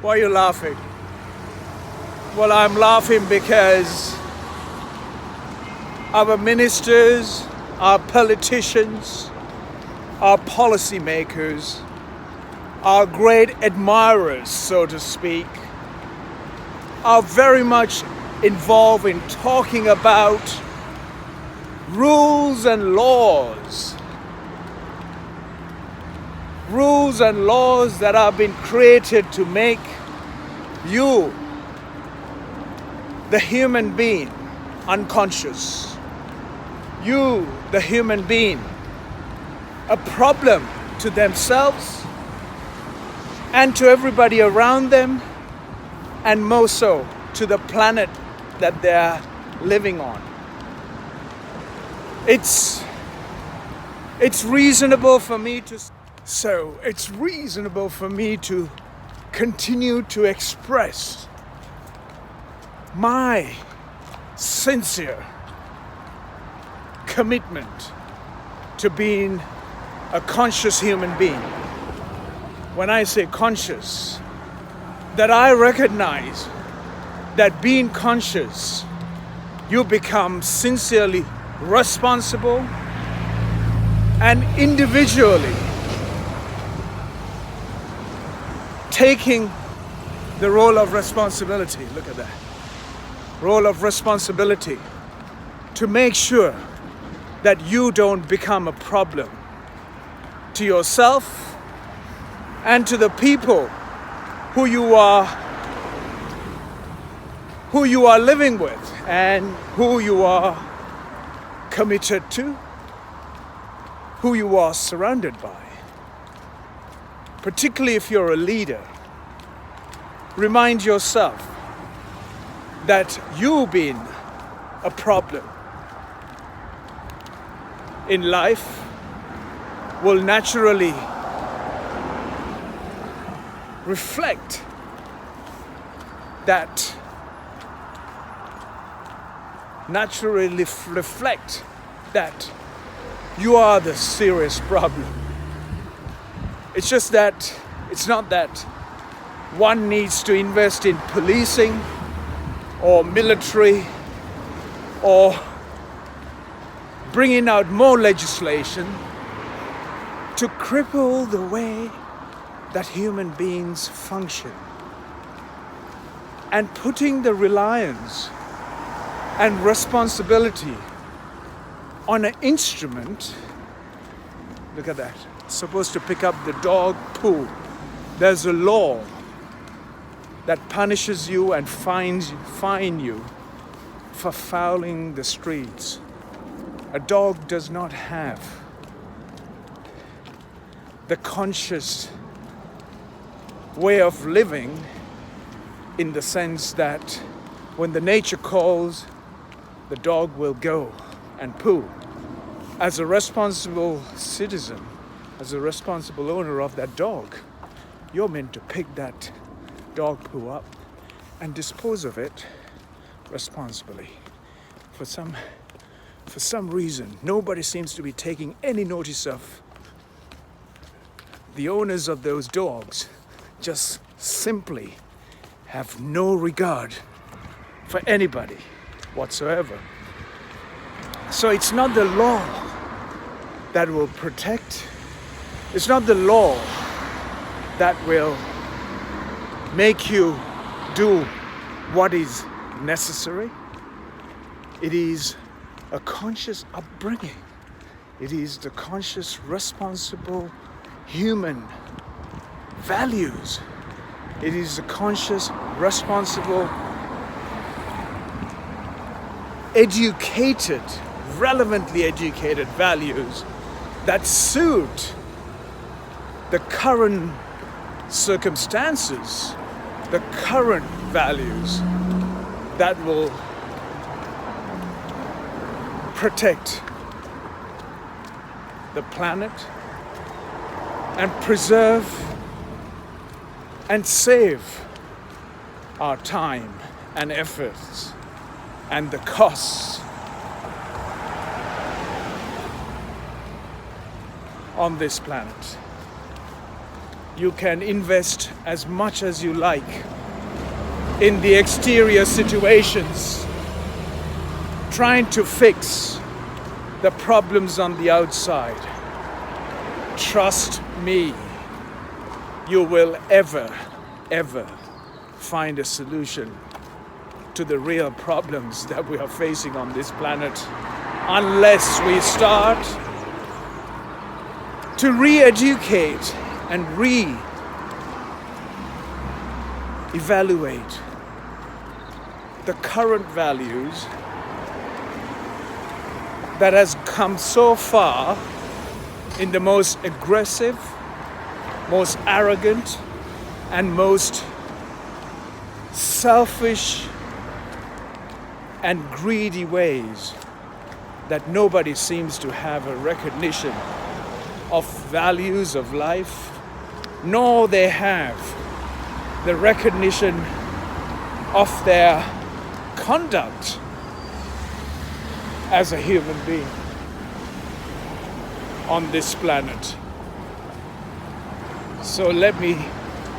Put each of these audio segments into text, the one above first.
Why are you laughing? Well, I'm laughing because our ministers, our politicians, our policymakers, our great admirers, so to speak, are very much involved in talking about rules and laws. Rules and laws that have been created to make you, the human being, unconscious. You, the human being, a problem to themselves and to everybody around them, and more so to the planet that they're living on. It's reasonable for me to continue to express my sincere commitment to being a conscious human being. When I say conscious, that I recognize that being conscious, you become sincerely responsible and individually taking the role of responsibility. Look at that. Role of responsibility to make sure that you don't become a problem to yourself and to the people who you are living with and who you are committed to, who you are surrounded by. Particularly if you're a leader, remind yourself that you being a problem in life will naturally reflect that you are the serious problem. It's just that it's not that one needs to invest in policing or military or bringing out more legislation to cripple the way that human beings function, and putting the reliance and responsibility on an instrument. Look at that. It's supposed to pick up the dog poo. There's a law that punishes you and fine you for fouling the streets. A dog does not have the conscious way of living, in the sense that when the nature calls, the dog will go and poo. As a responsible citizen, as a responsible owner of that dog, you're meant to pick that dog poo up and dispose of it responsibly. For some reason, nobody seems to be taking any notice of the owners of those dogs. Just simply have no regard for anybody whatsoever. So it's not the law that will protect. It's not the law that will make you do what is necessary. It is a conscious upbringing. It is the conscious, responsible human values. It is the conscious, responsible, educated, relevantly educated values that suit the current circumstances, the current values that will protect the planet and preserve and save our time and efforts and the costs on this planet. You can invest as much as you like in the exterior situations, trying to fix the problems on the outside. Trust me, you will ever find a solution to the real problems that we are facing on this planet unless we start to re-educate and re-evaluate the current values that has come so far in the most aggressive, most arrogant, and most selfish and greedy ways that nobody seems to have a recognition of values of life, nor they have the recognition of their conduct as a human being on this planet. So let me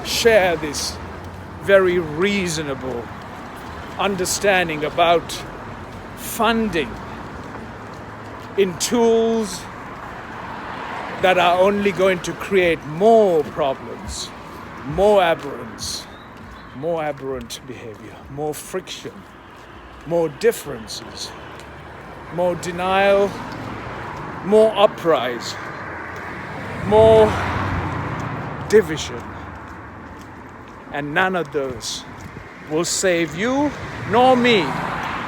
share this very reasonable understanding about funding in tools that are only going to create more problems, more aberrance, more aberrant behavior, more friction, more differences, more denial, more uprise, more division. And none of those will save you, nor me,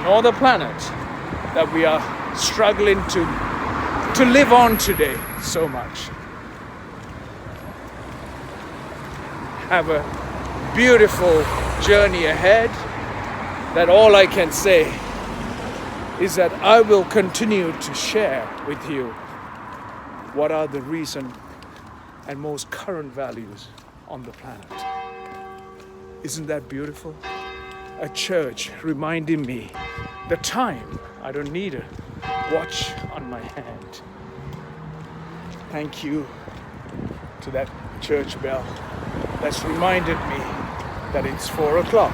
nor the planet that we are struggling to live on today so much. Have a beautiful journey ahead. That all I can say is that I will continue to share with you what are the recent and most current values on the planet. Isn't that beautiful? A church reminding me the time. I don't need a watch on my hand. Thank you to that church bell that's reminded me that it's 4 o'clock.